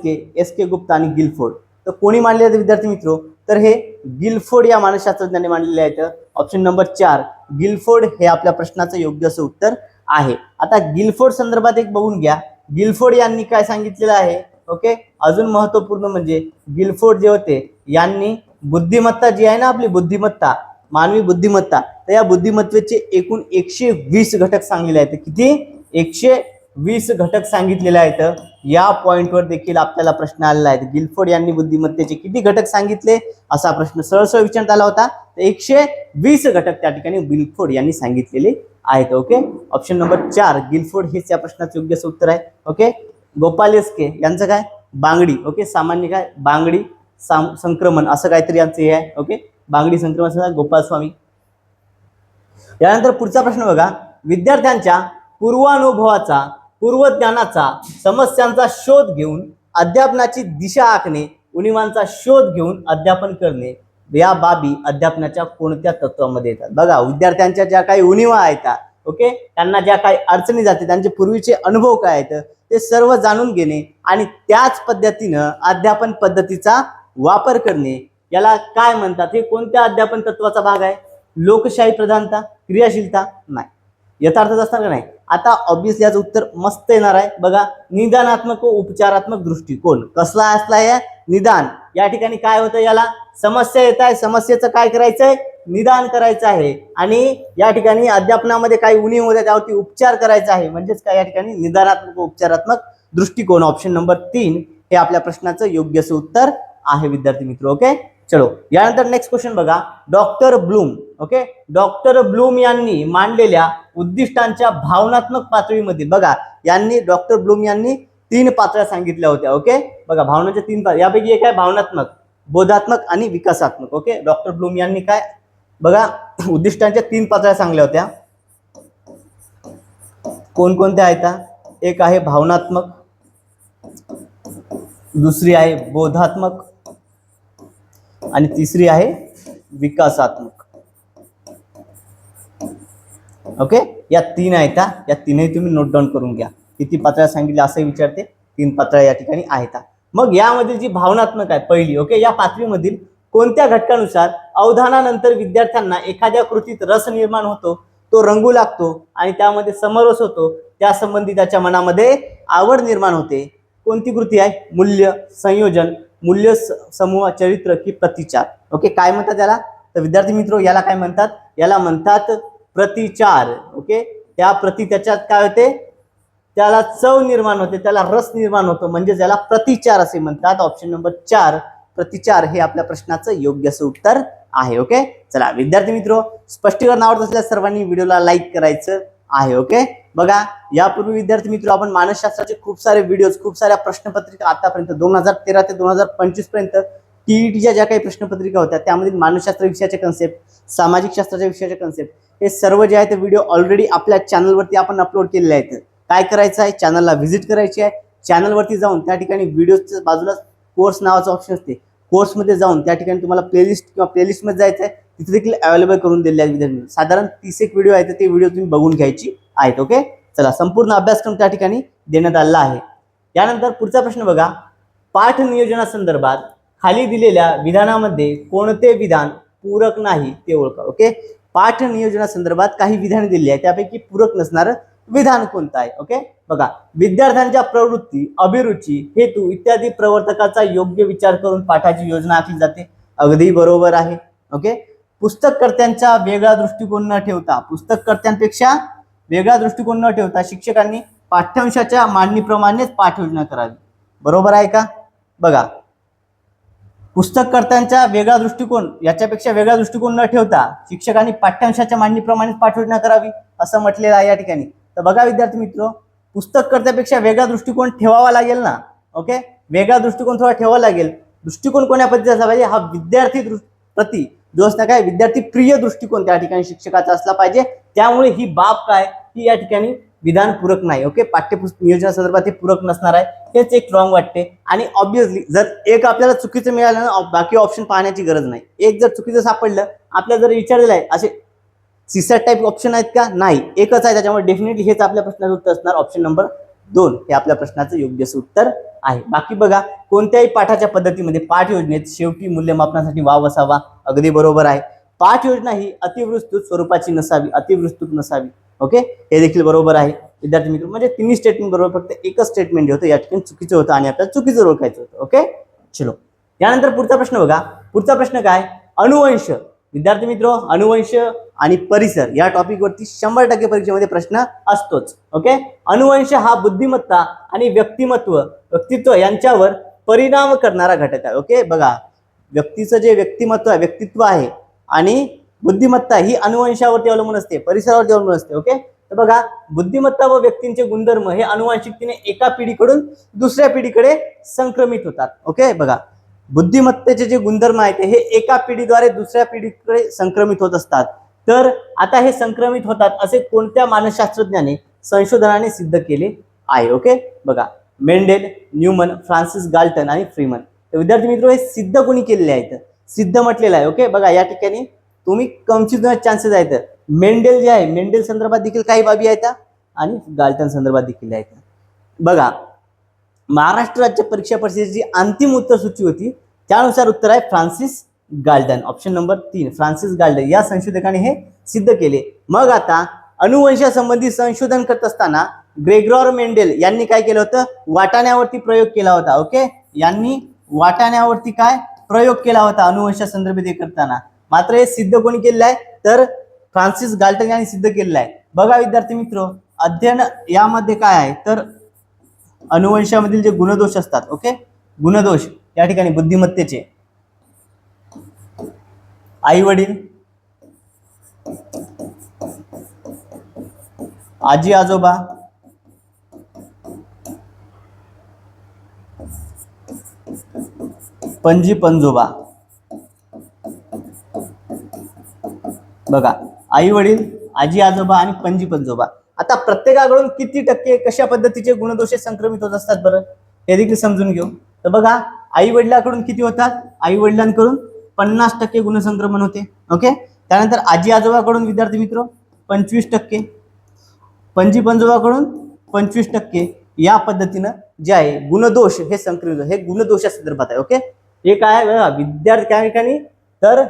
के गुप्ता आणि गिलफोर्ड. तर कोणी मांडले आहेत विद्यार्थी मित्र, तर हे गिलफोर्ड या मानसशास्त्रज्ञांनी मांडलेले आहेत. ऑप्शन नंबर 4 गिलफोर्ड हे आपल्या प्रश्नाचं योग्य असं उत्तर आहे. आता गिलफोर्ड संदर्भात एक बघून घ्या. गिलफोर्ड यांनी काय सांगितलेलं आहे. ओके, अजून महत्वपूर्ण म्हणजे गिलफोर्ड जे होते यांनी बुद्धिमत्ता जी आहे ना आपली बुद्धिमत्ता, मानवी बुद्धिमत्ता, तर या बुद्धिमत्तेचे एकूण 120 घटक सांगलेले आहेत. किती, 20 घटक सांगितलेले आहेत. या पॉइंटवर देखील आपल्याला प्रश्न आलेला आहे. गिलफोर्ड यांनी बुद्धिमत्तेचे किती घटक सांगितले असा प्रश्न सरळ विचारण्यात आला होता. 120 घटक त्या ठिकाणी गिलफोर्ड यांनी सांगितलेले आहेत. ओके, ऑप्शन नंबर 4 गिलफोर्ड हेच या प्रश्नाचं योग्य उत्तर आहे. ओके, गोपालेस्के यांचं काय बांगडी. ओके, सामान्य काय बांगडी संक्रमण असं काहीतरी यांचं हे आहे. ओके, बांगडी संक्रमण गोपाल स्वामी. यानंतर पुढचा प्रश्न बघा, विद्यार्थ्यांच्या पूर्वानुभवाचा पूर्वज्ञानाचा समस्यांचा शोध घेऊन अध्यापनाची दिशा आखणे, उणिवांचा शोध घेऊन अध्यापन करणे या बाबी अध्यापनाच्या कोणत्या तत्वामध्ये येतात. बघा, विद्यार्थ्यांच्या ज्या काही उणिवा आहेत, ओके, त्यांना ज्या काही अडचणी जाते, त्यांचे पूर्वीचे अनुभव काय आहेत ते सर्व जाणून घेणे आणि त्याच पद्धतीनं अध्यापन पद्धतीचा वापर करणे याला काय म्हणतात. हे कोणत्या अध्यापन तत्वाचा भाग आहे. लोकशाही प्रधानता, क्रियाशीलता नाही, यथार्थच असणार का नाही. आता ऑब्विसली याचं उत्तर मस्त येणार आहे. बघा, निदानात्मक व उपचारात्मक दृष्टिकोन कसला असला आहे. निदान या ठिकाणी काय होतं, याला समस्या येत आहे, समस्येचं काय करायचं आहे, निदान करायचं आहे. आणि या ठिकाणी अध्यापनामध्ये काही उणीव होत्या त्यावरती उपचार करायचा आहे. म्हणजेच काय या ठिकाणी निदानात्मक व उपचारात्मक दृष्टिकोन. ऑप्शन नंबर 3 हे आपल्या प्रश्नाचं योग्य उत्तर आहे विद्यार्थी मित्र. ओके, चलो यानंतर नेक्स्ट क्वेश्चन बघा, doctor Bloom. Okay, doctor Bloom यांनी मांडलेल्या उद्दिष्टांच्या भावनात्मक पातळीमधील बघा, डॉक्टर ब्लूम यांनी 3 पातळ्या सांगितल्या होत्या. ओके, बघा, भावनाच्या 3 पातळ्या, यापैकी एक आहे भावनात्मक, बोधात्मक आणि विकासात्मक. ओके, डॉक्टर ब्लूम यांनी काय बघा उद्दिष्टांच्या 3 पातळ्या सांगल्या होत्या. कोणकोणत्या आहेत. एक आहे भावनात्मक, दुसरी आहे बोधात्मक आणि तिसरी आहे विकासात्मक. ओके, या 3 आहेत. या 3ही तुम्ही नोट डाऊन करून घ्या. किती पातळ्या सांगितल्या असं विचारते. 3 पातळ्या या ठिकाणी आहेत. मग यामधील जी भावनात्मक आहे पहिली, ओके, या पातळीमधील कोणत्या घटकानुसार अवधानानंतर विद्यार्थ्यांना एखाद्या कृतीत रस निर्माण होतो, तो रंगू लागतो आणि त्यामध्ये समरस होतो, त्या संबंधी त्याच्या मनामध्ये आवड निर्माण होते. कोणती कृती आहे. मूल्य, संयोजन, मूल्य समूह, चरित्र की प्रतिचार. ओके, काय म्हणतात याला, तर विद्यार्थी मित्र याला काय म्हणतात, याला म्हणतात प्रतिचार. ओके, त्या प्रति त्याच्यात काय होते, त्याला चव निर्माण होते, त्याला रस निर्माण होतो, म्हणजे त्याला प्रतिचार असे म्हणतात. ऑप्शन नंबर 4 प्रतिचार हे आपल्या प्रश्नाचं योग्य उत्तर आहे. ओके, चला विद्यार्थी मित्र, स्पष्टीकरण आवडत असल्यास सर्वांनी व्हिडिओला लाईक करायचं आहे. ओके, बघा, यापूर्वी विद्यार्थी मित्र आपण मानसशास्त्राचे खूप सारे व्हिडिओज, खूप साऱ्या प्रश्नपत्रिका आतापर्यंत 2013 ते 2025 पर्यंत टीईटीच्या ज्या काही प्रश्नपत्रिका होत्या त्यामध्ये मानसशास्त्र विषयाचे कन्सेप्ट, सामाजिक शास्त्राच्या विषयाचे कन्सेप्ट हे सर्व जे आहे ते व्हिडिओ ऑलरेडी आपल्या चॅनलवरती आपण अपलोड केलेले आहेत. काय करायचं आहे, चॅनलला व्हिजिट करायची आहे. चॅनलवरती जाऊन त्या ठिकाणी व्हिडिओच्या बाजूला कोर्स नावाचा ऑप्शन असते. कोर्समध्ये जाऊन त्या ठिकाणी तुम्हाला प्लेलिस्ट किंवा प्लेलिस्टमध्ये जायचं आहे, तिथे देखील अवेलेबल करून दिलेले आहेत विद्यार्थी. साधारण 30 एक व्हिडिओ आहेत, ते व्हिडिओ तुम्ही बघून घ्यायची आहेत. ओके, चला संपूर्ण अभ्यासक्रम त्या ठिकाणी देण्यात आलेला आहे. यानंतर पुढचा प्रश्न बघा, पाठ नियोजनासंदर्भात खाली दिलेल्या विधानामध्ये कोणते विधान पूरक नाही ते ओळखा. ओके, पाठ नियोजनासंदर्भात काही विधाने दिली आहे, त्यापैकी पूरक नसणारं विधान कोणतं आहे. ओके, बघा, विद्यार्थ्यांच्या प्रवृत्ती, अभिरुची, हेतू इत्यादी प्रवर्तकाचा योग्य विचार करून पाठाची योजना आखली जाते. अगदी बरोबर आहे. ओके, पुस्तककर्त्यांचा वेगळा दृष्टिकोन न ठेवता, पुस्तककर्त्यांपेक्षा वेगळा दृष्टिकोन न ठेवता शिक्षकांनी पाठ्यांशाच्या मांडणीप्रमाणेच पाठयोजना करावी. बरोबर आहे का. बघा, पुस्तककर्त्यांचा वेगळा दृष्टिकोन, याच्यापेक्षा वेगळा दृष्टिकोन न ठेवता शिक्षकांनी पाठ्यांशाच्या मांडणीप्रमाणेच पाठयोजना करावी असं म्हटलेलं आहे या ठिकाणी. तर बघा विद्यार्थी मित्र, पुस्तककर्त्यापेक्षा वेगळा दृष्टिकोन ठेवावा लागेल ना. ओके, वेगळा दृष्टिकोन थोडा ठेवावा लागेल. दृष्टिकोन कोण्या पद्धतीचा असला पाहिजे, हा विद्यार्थी प्रति जो असला काय विद्यार्थी प्रिय दृष्टिकोन त्या ठिकाणी शिक्षकाचा असला पाहिजे. त्यामुळे ही बाब काय, ही या ठिकाणी विधान पूरक नाही. ओके, पाठ्यपुस्तक नियोजनासंदर्भात हे पूरक नसणार आहे, हेच एक रॉंग वाटते. आणि ऑब्विसली जर एक आपल्याला चुकीचं मिळालं ना, बाकी ऑप्शन पाहण्याची गरज नाही. एक जर चुकीचं सापडलं, आपल्याला जर विचारलेलं आहे असे सीसॅट टाईप ऑप्शन आहेत का, नाही, एकच आहे. त्याच्यामुळे डेफिनेटली हेच आपल्या प्रश्नाचं उत्तर असणार. ऑप्शन नंबर 2 हे आपल्या प्रश्नाचं योग्य उत्तर आहे. बाकी बघा, कोणत्याही पाठाच्या पद्धतीमध्ये पाठ योजनेत शेवटी मूल्यमापनासाठी वाव असावा. अगदी बरोबर आहे. पाठ योजना ही अतिविस्तृत स्वरूपाची नसावी, अतिविस्तृत नसावी. ओके, हे देखील बरोबर आहे विद्यार्थी मित्र. म्हणजे तिन्ही स्टेटमेंट बरोबर, फक्त एकच स्टेटमेंट जे होतं या ठिकाणी चुकीचं होतं आणि आपल्याला चुकीचं ओळखायचं होतं. ओके, चलो यानंतर पुढचा प्रश्न बघा. पुढचा प्रश्न काय, अनुवंश विद्यार्थी मित्र, अनुवंश आणि परिसर या टॉपिकवरती 100% परीक्षेमध्ये प्रश्न असतोच. ओके, अनुवंश हा बुद्धिमत्ता आणि व्यक्तित्व यांच्यावर परिणाम करणारा घटक आहे. ओके, बघा व्यक्तीचं जे व्यक्तित्व आहे आणि बुद्धिमत्ता ही अनुवंशावरती अवलंबून असते, परिसरावरती अवलंबून असते. ओके, तर बघा बुद्धिमत्ता व व्यक्तींचे गुणधर्म हे अनुवांशिकतेने एका पिढीकडून दुसऱ्या पिढीकडे संक्रमित होतात. ओके, बघा बुद्धिमत्तेचे जे गुणधर्म आहेत हे एका पिढीद्वारे दुसऱ्या पिढीकडे संक्रमित होत असतात. तर आता हे संक्रमित होतात असे कोणत्या मानसशास्त्रज्ञाने संशोधनाने सिद्ध केले आहे? ओके, बघा मेंडेल, न्यूमन, फ्रान्सिस गाल्टन आणि फ्रीमन. तर विद्यार्थी मित्र, हे सिद्ध कोणी केलेले आहेत? सिद्ध म्हटलेलं आहे. ओके, बघा या ठिकाणी तुम्ही कन्फ्युज होण्याचे चान्सेस आहेत. मेंडेल जे आहे, मेंडेल संदर्भात देखील काही बाबी आहेत आणि गाल्टन संदर्भात देखील आहेत. बघा महाराष्ट्र राज्य परीक्षा परिषदेची अंतिम उत्तर सूची होती, त्यानुसार उत्तर आहे Francis Galton. Option number 3 Francis Galton या संशोधकाने हे सिद्ध केले. मग आता अनुवंशासंबंधी संशोधन करत असताना ग्रेगॉर मेंडेल यांनी काय केलं होतं? वाटाण्यावरती प्रयोग केला होता. ओके, यांनी वाटाण्यावरती काय प्रयोग केला होता अनुवंशासंदर्भित हे करताना. मात्र हे सिद्ध कोणी केलेलं आहे? तर फ्रान्सिस गाल्टन यांनी सिद्ध केलेलं आहे. बघा विद्यार्थी मित्र, अध्ययन यामध्ये काय आहे तर अनुवंशामधील जे गुणदोष असतात, ओके गुणदोष या ठिकाणी बुद्धिमत्तेचे, आई वडील, आजी आजोबा, पणजी पणजोबा. बघा आई वडील, आजी आजोबा आणि पणजी पणजोबा. आता प्रत्येकाकडून किती टक्के कशा पद्धतीचे गुणदोष संक्रमित होत असतात बरं, हे देखील समजून घेऊ. तर बघा आई वडिलांकडून किती होतात? आई वडिलांकडून 50% गुणसंक्रमण होते. ओके, त्यानंतर आजी आजोबाकडून विद्यार्थी मित्र 25%, पणजी पणजोबाकडून 25%. या पद्धतीनं जे आहे गुणदोष हे संक्रमित, हे गुणदोषा संदर्भात आहे. ओके, हे काय आहे विद्यार्थी त्या ठिकाणी तर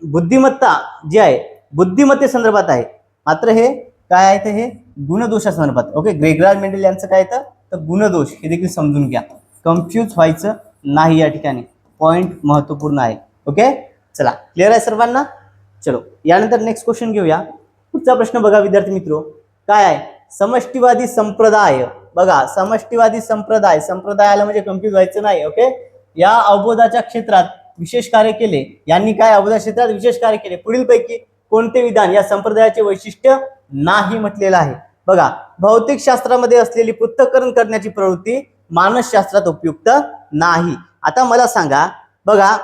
बुद्धिमत्ता जे आहे बुद्धिमत्ते संदर्भात आहे, मात्र हे काय आहे तर हे गुणदोषा संदर्भात. ओके, ग्रेगॉर मेंडेल यांचं काय येतं तर गुणदोष, हे देखील समजून घ्या, कन्फ्यूज व्हायचं नाही या ठिकाणी, पॉइंट महत्वपूर्ण आहे. ओके, चला क्लिअर आहे सर्वांना. चलो यानंतर नेक्स्ट क्वेश्चन घेऊया. पुढचा प्रश्न बघा विद्यार्थी मित्र, काय आहे समष्टीवादी संप्रदाय. बघा समष्टीवादी संप्रदाय, संप्रदायाला म्हणजे कन्फ्यूज व्हायचं नाही. ओके, या अवबोधाच्या क्षेत्रात विशेष कार्य केले. यांनी काय अवबोधा क्षेत्रात विशेष कार्य केले? पुढीलपैकी कोणते विधान या संप्रदायाचे वैशिष्ट्य नाही म्हटलेलं आहे? बघा भौतिक शास्त्रामध्ये असलेली पृथक्करण करण्याची प्रवृत्ती मानसशास्त्रात उपयुक्त नाही. आता मला सांगा, बघा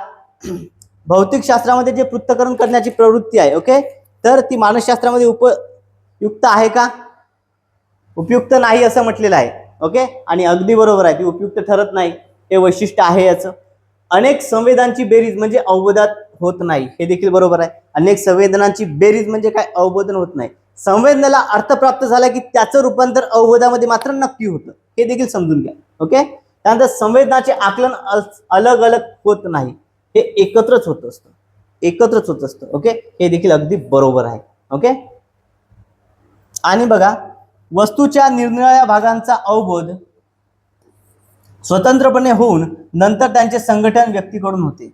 भौतिक शास्त्रामध्ये जे पृथक्करण करण्याची प्रवृत्ती आहे, ओके, तर ती मानसशास्त्रामध्ये उपयुक्त आहे का? उपयुक्त नाही असं म्हटलेलं आहे. ओके, आणि अगदी बरोबर आहे, ती उपयुक्त ठरत नाही, हे वैशिष्ट्य आहे याचं. अनेक संवेदांची बेरीज म्हणजे अवबोधात होत नाही, हे देखील बरोबर आहे. अनेक संवेदनांची बेरीज म्हणजे काय? अवबोधन होत नाही. संवेदनेला अर्थ प्राप्त झाला की त्याचं रूपांतर अवबोधामध्ये मात्र नक्की होतं, हे देखील समजून घ्या. ओके, त्यानंतर संवेदनाचे आकलन अलग अलग होत नाही, हे एकत्रच होत असतं, एकत्रच होत असतं. ओके, हे देखील अगदी बरोबर आहे. ओके, आणि बघा वस्तूच्या निरनिराळ्या भागांचा अवबोध स्वतंत्रपणे होऊन नंतर त्यांचे संघटन व्यक्तीकडून होते.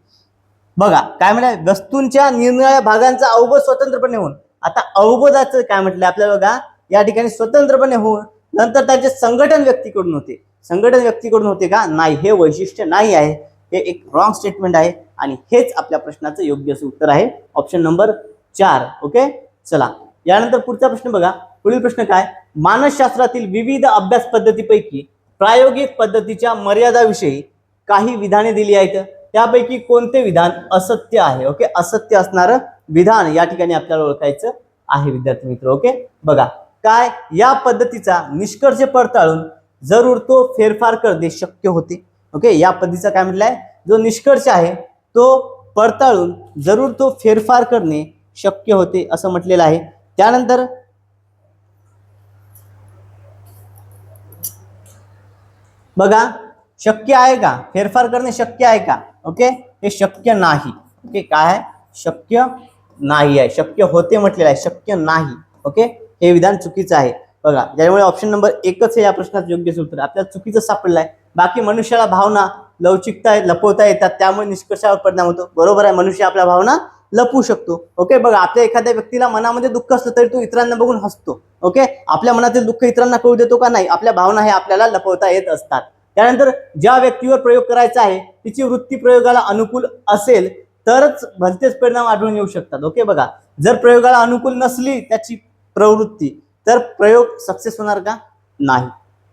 बघा काय म्हणाले, वस्तूंच्या निरनिराळ्या भागांचा अवबोध स्वतंत्रपणे होऊन. आता अवबोधाचं काय म्हटलं आपल्याला? बघा या ठिकाणी स्वतंत्रपणे होऊन नंतर त्यांचे संघटन व्यक्तीकडून होते. संघटन व्यक्तीकडून होते का? नाही, हे वैशिष्ट्य नाही आहे, हे एक रॉंग स्टेटमेंट आहे आणि हेच आपल्या प्रश्नाचं योग्य असं उत्तर आहे, ऑप्शन नंबर 4. ओके, चला यानंतर पुढचा प्रश्न बघा. पुढील प्रश्न काय? मानसशास्त्रातील विविध अभ्यास पद्धतीपैकी प्रायोगिक पद्धतीच्या मर्यादाविषयी काही विधाने दिली आहेत, त्यापैकी कोणते विधान असत्य आहे? ओके, असत्य असणारं विधान या ठिकाणी आपल्याला ओळखायचं आहे विद्यार्थी मित्र. ओके, बघा काय या पद्धतीचा निष्कर्ष पडताळून जरूर तो फेरफार करणे शक्य होते. ओके, या पद्धतीचा काय म्हटलंय, जो निष्कर्ष आहे तो पडताळून जरूर तो फेरफार करणे शक्य होते असं म्हटलेलं आहे. त्यानंतर बघा शक्य आहे का? फेरफार करणे शक्य आहे का? ओके, हे शक्य नाही. ओके, काय आहे? शक्य नाही आहे. शक्य होते म्हटलेलं आहे, शक्य नाही. ओके, हे विधान चुकीचं आहे. बघा त्यामुळे ऑप्शन नंबर 1 हे या प्रश्नाचं योग्य उत्तर आपल्याला चुकीचं सापडलं आहे. बाकी मनुष्याला भावना लवचिकता लपवता येतात, त्यामुळे निष्कर्षावर परिणाम होतो. बरोबर आहे, मनुष्य आपल्या भावना लपवू शकतो. ओके, बघा आपल्या एखाद्या व्यक्तीला मनामध्ये दुःख असलं तरी तो इतरांना बघून हसतो. ओके, आपल्या मनातील दुःख इतरांना कळू देतो का? नाही. आपल्या भावना हे आपल्याला लपवता येत असतात. त्यानंतर ज्या व्यक्तीवर प्रयोग करायचा आहे तिची वृत्ती प्रयोगाला अनुकूल असेल तरच भलतेच परिणाम आढळून येऊ शकतात. ओके, बघा जर प्रयोगाला अनुकूल नसली त्याची प्रवृत्ती तर प्रयोग सक्सेस होणार का? नाही.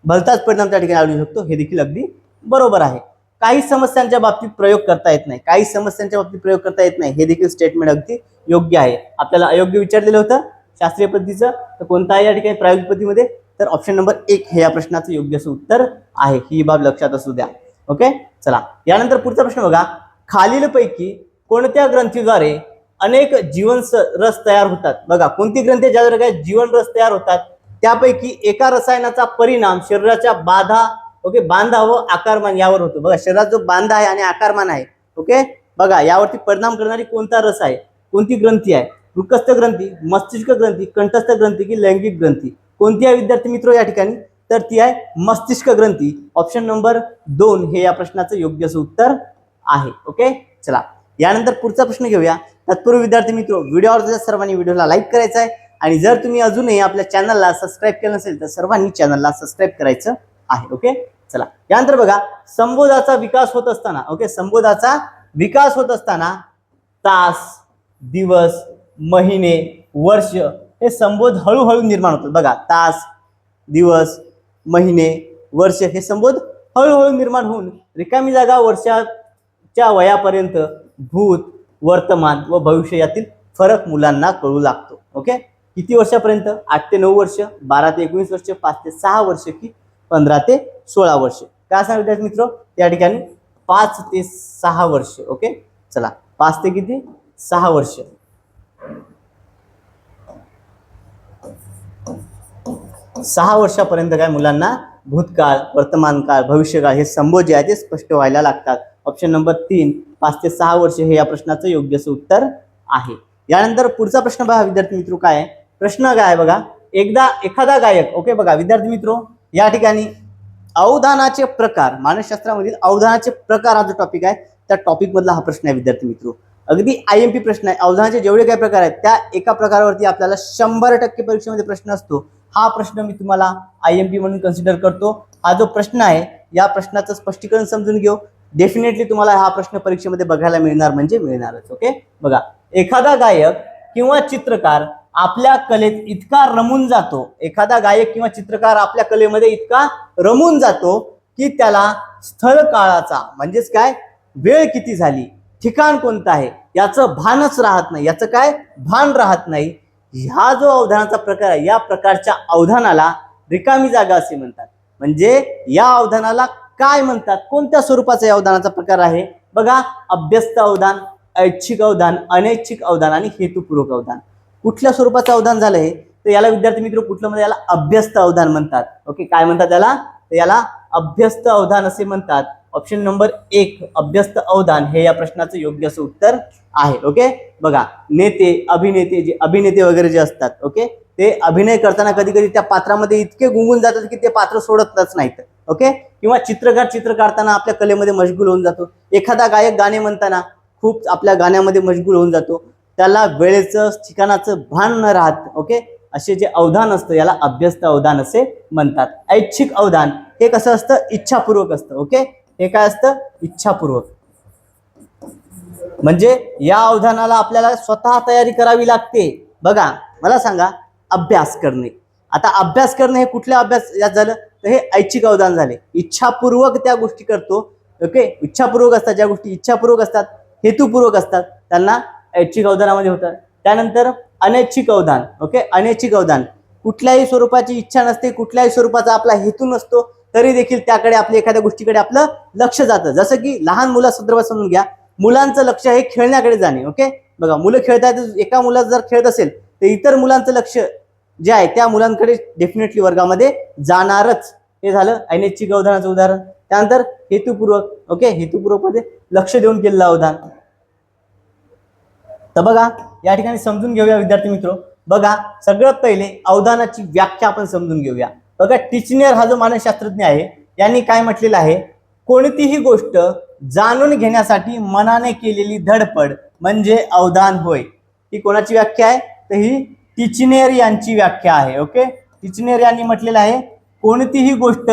भलताच परिणाम त्या ठिकाणी आढळू शकतो. हे देखील अगदी बरोबर आहे. काही समस्यांच्या बाबतीत प्रयोग करता येत नाही. काही समस्यांच्या बाबतीत प्रयोग करता येत नाही हे देखील स्टेटमेंट अगदी योग्य आहे. आपल्याला अयोग्य विचारलेलं होतं शास्त्रीय पद्धतीचं, तर कोणता आहे या ठिकाणी प्रायोगिक पद्धतीमध्ये? तर ऑप्शन नंबर 1 हे या प्रश्नाचं योग्य असं उत्तर आहे. ही बाब लक्षात असू द्या. ओके, चला यानंतर पुढचा प्रश्न बघा. खालीलपैकी कोणत्या ग्रंथीद्वारे अनेक जीवन रस तयार होतात? बघा कोणती ग्रंथी ज्याद्वारे काय जीवन रस तयार होतात? त्यापैकी एका रसायनाचा परिणाम शरीराच्या बांधा व आकारमान यावर होतो. बघा शरीरात जो बांधा आहे आणि आकारमान आहे, ओके, बघा यावरती परिणाम करणारी कोणता रस आहे, कोणती ग्रंथी आहे? वृक्कस्थ ग्रंथी, मस्तिष्क ग्रंथी, कंठस्थ ग्रंथी की लैंगिक ग्रंथी? कोणती आहे विद्यार्थी मित्र या ठिकाणी? तर ती आहे मस्तिष्क ग्रंथी. ऑप्शन नंबर 2 हे या प्रश्नाचं योग्य असं उत्तर आहे. ओके, चला यानंतर पुढचा प्रश्न घेऊया. तत्पूर्वी विद्यार्थी मित्र व्हिडिओ आवडल्यास सर्वांनी व्हिडिओला लाईक करायचा आहे आणि जर तुम्ही अजूनही आपल्या चॅनलला सबस्क्राईब केलं नसेल तर सर्वांनी चॅनलला सबस्क्राईब करायचं आहे. ओके, चला यानंतर बघा संबोधाचा विकास होत असताना, ओके, संबोधाचा विकास होत असताना तास, दिवस, महिने, वर्ष हे संबोध हळूहळू निर्माण होतात. बघा तास, दिवस, महिने, वर्ष हे संबोध हळूहळू निर्माण होऊन रिकामी जागा वर्षाच्या वयापर्यंत भूत, वर्तमान व भविष्य यातील फरक मुलांना कळू लागतो. ओके, किती वर्षापर्यंत? 8 ते 9 वर्ष, 12 ते 19 वर्ष, 5 ते 6 वर्ष की 15 ते 16 वर्ष? काय सांगा विद्यार्थी मित्र त्या ठिकाणी? 5 ते 6 वर्ष. ओके, चला 5 ते किती? 6 वर्ष. सहा वर्षापर्यंत काय मुलांना भूतकाळ, वर्तमान काळ, भविष्यकाळ हे संबोध जे आहे ते स्पष्ट व्हायला लागतात. ऑप्शन नंबर 3 5 ते 6 वर्ष हे या प्रश्नाचं योग्य असं उत्तर आहे. यानंतर पुढचा प्रश्न बघा विद्यार्थी मित्र काय आहे? प्रश्न काय आहे बघा. एखादा गायक, ओके, बघा विद्यार्थी मित्र या ठिकाणी अवधानाचे प्रकार, मानसशास्त्रामधील अवधानाचे प्रकार हा जो टॉपिक आहे त्या टॉपिक मधला हा प्रश्न आहे विद्यार्थी मित्र. अगदी IMP प्रश्न आहे. अवधानाचे जेवढे काही प्रकार आहेत त्या एका प्रकारावरती आपल्याला 100% परीक्षेमध्ये प्रश्न असतो. हा प्रश्न मी तुम्हाला IMP म्हणून कन्सिडर करतो. हा जो प्रश्न आहे या प्रश्नाचं स्पष्टीकरण समजून घेऊ. डेफिनेटली तुम्हाला हा प्रश्न परीक्षेमध्ये बघायला मिळणार म्हणजे मिळणारच. ओके, बघा एखादा गायक किंवा चित्रकार आपल्या कलेत इतका रमून जातो, एखादा गायक किंवा चित्रकार आपल्या कलेमध्ये इतका रमून जातो की त्याला स्थळ काळाचा म्हणजेच काय वेळ किती झाली, ठिकाण कोणतं आहे याचं भानच राहत नाही, याचं काय भान राहत नाही. ह्या जो अवधानाचा प्रकार आहे या प्रकारच्या अवधानाला रिकामी जागा असे म्हणतात. म्हणजे या अवधानाला काय म्हणतात, कोणत्या स्वरूपाचा या अवधानाचा प्रकार आहे? बघा अभ्यस्त अवधान, ऐच्छिक अवधान, अनैच्छिक अवधान आणि हेतुपूर्वक अवधान. कुठल्या स्वरूपाचं अवधान झालंय तर याला विद्यार्थी मित्र कुठलं म्हणजे याला अभ्यस्त अवधान म्हणतात. ओके, काय म्हणतात त्याला? तर याला अभ्यस्त अवधान असे म्हणतात. ऑप्शन नंबर 1 अभ्यस्त अवधान हे या प्रश्नाचं योग्य असं उत्तर आहे. ओके, बघा नेते, अभिनेते, जे अभिनेते वगैरे जे असतात, ओके, ते अभिनय करताना कधी कधी त्या पात्रामध्ये इतके गुंगून जातात की ते पात्र सोडतच नाहीत. ओके, किंवा चित्रकार चित्र काढताना आपल्या कलेमध्ये मशगूल होऊन जातो. एखादा गायक गाणे म्हणताना खूप आपल्या गाण्यामध्ये मशगूल होऊन जातो, त्याला वेळेचं ठिकाणाचं भान न राहत. ओके, असे जे अवधान असतं याला अभ्यस्त अवधान असे म्हणतात. ऐच्छिक अवधान हे कसं असतं? इच्छापूर्वक असतं. ओके, हे काय असतं? इच्छापूर्वक. म्हणजे या अवधानाला आपल्याला स्वतः तयारी करावी लागते. बघा मला सांगा अभ्यास करणे, आता अभ्यास करणे हे कुठल्या अभ्यास यात झालं तर हे ऐच्छिक अवधान झाले. इच्छापूर्वक त्या गोष्टी करतो. ओके, इच्छापूर्वक असतात ज्या गोष्टी इच्छापूर्वक असतात, हेतुपूर्वक असतात त्यांना ऐच्छिक अवधानामध्ये होतात. त्यानंतर अनैच्छिक अवधान. ओके, अनैच्छिक अवधान कुठल्याही स्वरूपाची इच्छा नसते, कुठल्याही स्वरूपाचा आपला हेतू नसतो, तरी देखील त्याकडे आपल्या एखाद्या गोष्टीकडे आपलं लक्ष जातं. जसं की लहान मुलासंदर्भात समजून घ्या, मुलांचं लक्ष हे खेळण्याकडे जाणे. ओके, बघा मुलं खेळतात, एका मुलाचं जर खेळत असेल तर इतर मुलांचं लक्ष जे आहे त्या मुलांकडे डेफिनेटली वर्गामध्ये जाणारच. हे झालं अनैच्छिक अवधानाचं उदाहरण. त्यानंतर हेतुपूर्वक. ओके, हेतुपूर्वक मध्ये लक्ष देऊन केलेलं अवधान. तर बघा या ठिकाणी समजून घेऊया विद्यार्थी मित्र. बघा सगळ्यात पहिले अवधानाची व्याख्या आपण समजून घेऊया. बघा टिचनेर हा जो मानसशास्त्रज्ञ आहे यांनी काय म्हटलेलं आहे? कोणतीही गोष्ट जाणून घेण्यासाठी मनाने केलेली धडपड म्हणजे अवधान होय. ही कोणाची व्याख्या आहे? तर ही टिचनेर यांची व्याख्या आहे. ओके, टिचनेर यांनी म्हटलेलं आहे कोणतीही गोष्ट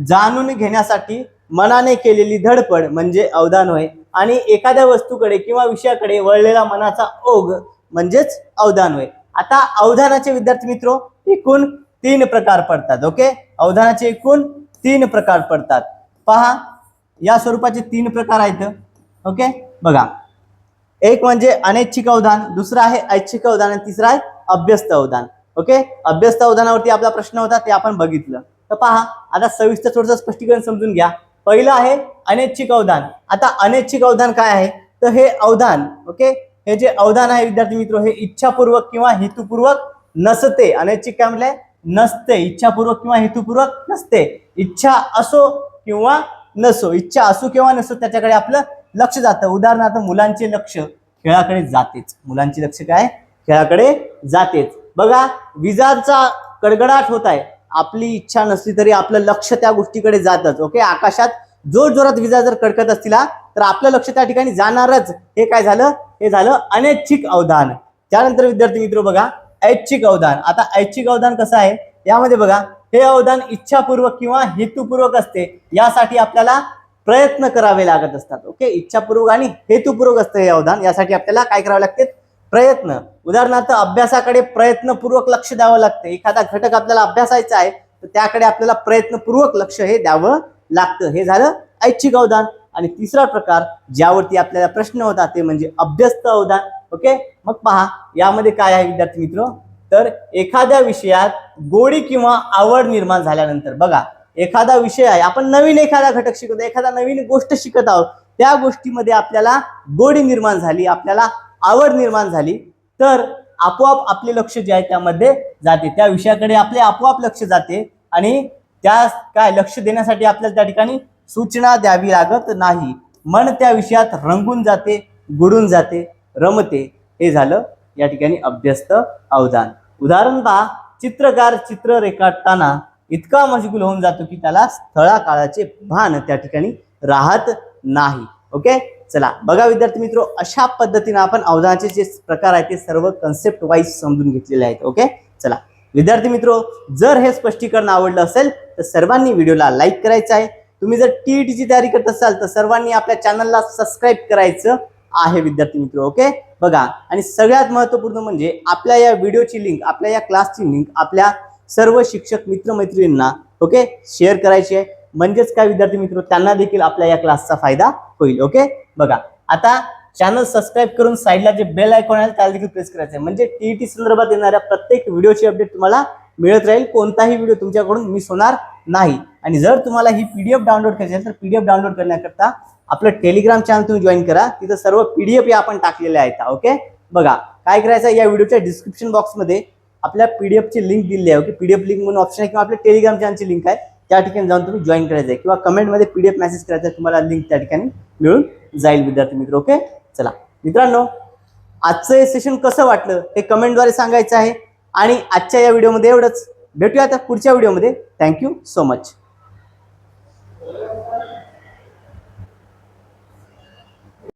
जाणून घेण्यासाठी मनाने केलेली धडपड म्हणजे अवधान होय आणि एखाद्या वस्तूकडे किंवा विषयाकडे वळलेला मनाचा ओघ म्हणजेच अवधान होय. आता अवधानाचे विद्यार्थी मित्रो एकूण 3 प्रकार पडतात. ओके, अवधानाचे एकूण 3 प्रकार पडतात. पहा, या स्वरूपाचे 3 प्रकार आहेत. ओके, बघा, एक म्हणजे अनैच्छिक अवधान, दुसरा आहे ऐच्छिक अवधान आणि तिसरा आहे अभ्यस्त अवधान. ओके, अभ्यस्त अवधानावरती आपला प्रश्न होता ते आपण बघितलं. तर पहा, आता सविस्तर थोडंसं स्पष्टीकरण समजून घ्या. पहिलं आहे अनैच्छिक अवधान. आता अनैच्छिक अवधान काय आहे? तर हे अवधान, ओके, हे जे अवधान आहे विद्यार्थी मित्र, हे इच्छापूर्वक किंवा हेतुपूर्वक नसते. अनैच्छिक काय म्हटलंय? नसते. इच्छापूर्वक किंवा हेतुपूर्वक नसते. इच्छा असो किंवा नसो, इच्छा असो किंवा नसो, त्याच्याकडे आपलं लक्ष जातं. उदाहरणार्थ मुलांचे लक्ष खेळाकडे जातेच. मुलांचे लक्ष काय? खेळाकडे जातेच. बघा, विजांचा कडकडाट होत आहे, आपली इच्छा नसली तरी आपलं लक्ष त्या गोष्टीकडे जातच. ओके, आकाशात जोर जोरात विजा जर कडकत असतील तर आपलं लक्ष त्या ठिकाणी जाणारच. हे काय झालं? हे झालं अनैच्छिक अवधान. त्यानंतर विद्यार्थी मित्र बघा, ऐच्छिक अवधान. आता ऐच्छिक अवधान कसं आहे? यामध्ये बघा, हे अवधान इच्छापूर्वक किंवा हेतुपूर्वक असते. यासाठी आपल्याला प्रयत्न करावे लागत असतात. ओके, इच्छापूर्वक आणि हेतुपूर्वक असतं हे अवधान. यासाठी आपल्याला काय करावे लागते? प्रयत्न. उदाहरणार्थ अभ्यासाकडे प्रयत्नपूर्वक लक्ष द्यावं लागतं. एखादा घटक आपल्याला अभ्यासायचा आहे तर त्याकडे आपल्याला प्रयत्नपूर्वक लक्ष हे द्यावं लागतं. हे झालं ऐच्छिक अवधान. आणि तिसरा प्रकार ज्यावरती आपल्याला प्रश्न होता ते म्हणजे अभ्यस्त अवधान. ओके, मग पहा, यामध्ये काय आहे विद्यार्थी मित्र? तर एखाद्या विषयात गोडी किंवा आवड निर्माण झाल्यानंतर, बघा, एखादा विषय आहे, आपण नवीन एखादा घटक शिकतो, एखादा नवीन गोष्ट शिकत आहोत, त्या गोष्टीमध्ये आपल्याला गोडी निर्माण झाली, आपल्याला आवड निर्माण झाली, तर आपोआप आपले लक्ष जे आहे त्यामध्ये जाते. त्या विषयाकडे आपले आपोआप लक्ष जाते आणि त्या काय लक्ष देण्यासाठी आपल्याला त्या ठिकाणी सूचना द्यावी लागत नाही. मन त्या विषयात रंगून जाते, बुडून जाते, रमते. हे झालं या ठिकाणी अभ्यस्त अवधान. उदाहरण पहा, चित्रकार चित्र रेखाटताना इतका मशगूल होऊन जातो की त्याला स्थळाकाळाचे भान त्या ठिकाणी राहत नाही. ओके, चला बघा विद्यार्थी मित्र, अशा पद्धतीने आपण अवधानाचे जे प्रकार आहेत ते सर्व कन्सेप्ट वाईज समजून घेतलेले आहेत. ओके, चला विद्यार्थी मित्र, जर हे स्पष्टीकरण आवडलं असेल तर सर्वांनी व्हिडिओला लाईक करायचं आहे. तुम्ही जर टीईटीची तयारी करत असाल तर सर्वांनी आपल्या चॅनलला सबस्क्राईब करायचं आहे विद्यार्थी मित्र. ओके, बघा, आणि सगळ्यात महत्त्वपूर्ण म्हणजे आपल्या या व्हिडिओची लिंक, आपल्या या क्लासची लिंक आपल्या सर्व शिक्षक मित्रमैत्रिणींना ओके शेअर करायची आहे. म्हणजेच काय विद्यार्थी मित्र, त्यांना देखील आपल्या या क्लासचा फायदा होईल. ओके, बघा, आता चॅनल सबस्क्राईब करून साईडला जे बेल आयकॉन आहे त्याला देखील प्रेस करायचं आहे. म्हणजे टीईटी संदर्भात येणाऱ्या प्रत्येक व्हिडिओची अपडेट तुम्हाला मिळत राहील. कोणताही व्हिडिओ तुमच्याकडून मिस होणार नाही. आणि जर तुम्हाला ही पीडीएफ डाउनलोड करायची असेल तर पीडीएफ डाउनलोड करण्याकरता आपलं टेलिग्राम चॅनल तुम्ही जॉईन करा. तिथं सर्व पीडीएफ या आपण टाकलेले आहेत. ओके, बघा, काय करायचं, या व्हिडिओच्या डिस्क्रिप्शन बॉक्समध्ये आपल्या पीडीएफची लिंक दिली आहे. ओके, पीडीएफ लिंक म्हणून ऑप्शन आहे किंवा आपल्या टेलिग्राम चॅनलची लिंक आहे, त्या ठिकाणी जाऊन तुम्ही जॉईन करायचं आहे किंवा कमेंटमध्ये पीडीएफ मेसेज करायचा आहे, तुम्हाला लिंक त्या ठिकाणी मिळून जाईल विद्यार्थी मित्र. ओके, चला मित्रांनो, आजचं हे सेशन कसं वाटलं हे कमेंटद्वारे सांगायचं आहे. आणि आजच्या या व्हिडिओमध्ये एवढंच. भेटूया आता पुढच्या व्हिडिओमध्ये. Thank you so much.